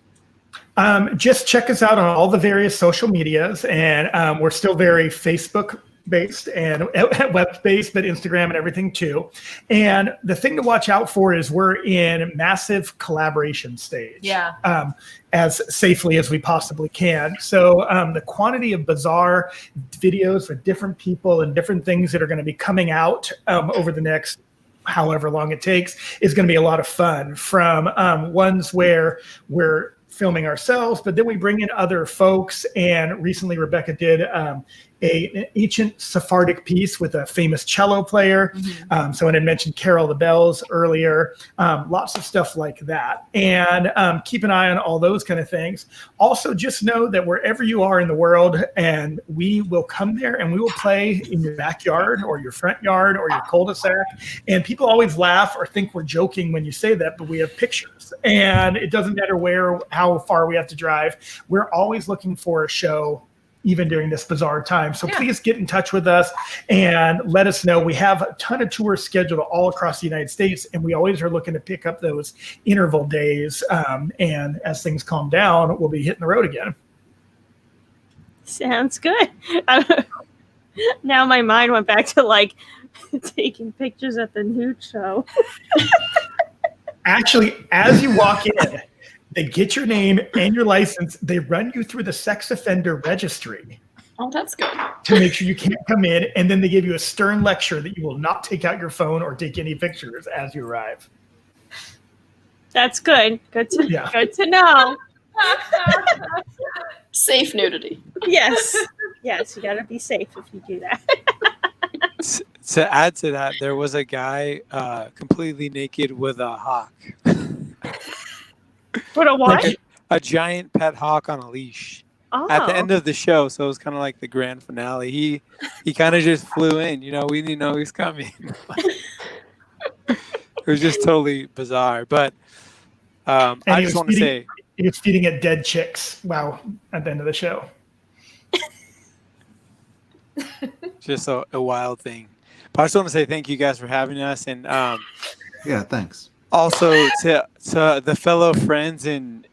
Just check us out on all the various social medias, and we're still very Facebook based and web based, but Instagram and everything too. And the thing to watch out for is we're in massive collaboration stage. Yeah. As safely as we possibly can. So the quantity of bizarre videos with different people and different things that are going to be coming out over the next however long it takes is going to be a lot of fun, from ones where we're filming ourselves, but then we bring in other folks. And recently Rebecca did an ancient Sephardic piece with a famous cello player. Mm-hmm. Someone had mentioned Carol the Bells earlier. Lots of stuff like that. And keep an eye on all those kind of things. Also, just know that wherever you are in the world, and we will come there and we will play in your backyard or your front yard or your cul-de-sac. And people always laugh or think we're joking when you say that, but we have pictures. And it doesn't matter how far we have to drive. We're always looking for a show, even during this bizarre time. So please get in touch with us and let us know. We have a ton of tours scheduled all across the United States, and we always are looking to pick up those interval days. And as things calm down, we'll be hitting the road again. Sounds good. Now my mind went back to taking pictures at the nude show. Actually, as you walk in, they get your name and your license. They run you through the sex offender registry. Oh, that's good. To make sure you can't come in. And then they give you a stern lecture that you will not take out your phone or take any pictures as you arrive. That's good. Good to know. Safe nudity. Yes. Yes, you gotta be safe if you do that. To add to that, there was a guy completely naked with a hawk. What a what? Like a giant pet hawk on a leash. Oh. At the end of the show, so it was kind of like the grand finale. He kind of just flew in, we didn't know he was coming. It was just totally bizarre. But I just want to say he was feeding it dead chicks. Wow! At the end of the show, just a wild thing. But I just want to say thank you guys for having us, and Yeah, thanks. also to the fellow friends and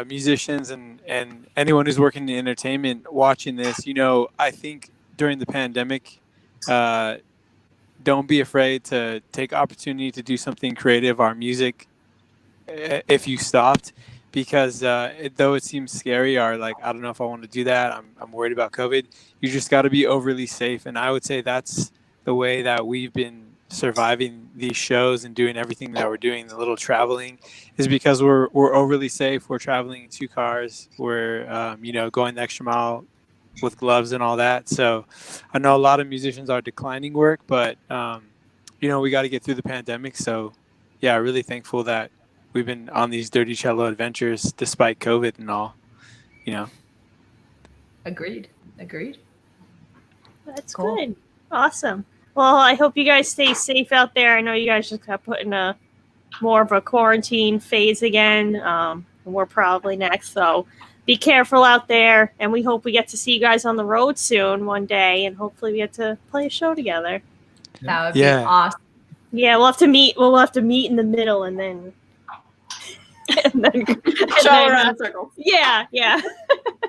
musicians and anyone who's working in entertainment watching this. I think during the pandemic, don't be afraid to take opportunity to do something creative. Our music, if you stopped, because though it seems scary, or like I don't know if I want to do that, I'm worried about COVID. You just got to be overly safe, and I would say that's the way that we've been surviving these shows and doing everything that we're doing, the little traveling, is because we're overly safe. We're traveling in 2 cars. We're going the extra mile with gloves and all that. So I know a lot of musicians are declining work, but we got to get through the pandemic. So yeah, really thankful that we've been on these Dirty Cello adventures despite COVID and all. Agreed. That's Cool. good. Awesome. Well, I hope you guys stay safe out there. I know you guys just got put in a more of a quarantine phase again. And we're probably next. So be careful out there. And we hope we get to see you guys on the road soon one day. And hopefully we get to play a show together. That would be Yeah. awesome. Yeah, we'll have to meet. We'll have to meet in the middle and then. Travel around in circles. Yeah.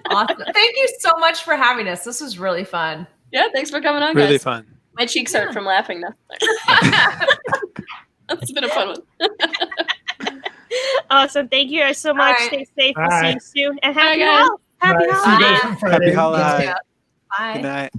Awesome. Thank you so much for having us. This was really fun. Yeah, thanks for coming on, Really guys. fun. My cheeks hurt from laughing now. That's been a fun one. Awesome. Thank you guys so much. All right. Stay safe. We'll see Bye. you soon. And Bye, happy guys. holidays. Happy Right, see you holidays. guys on Friday. Happy holiday. Bye. Good night.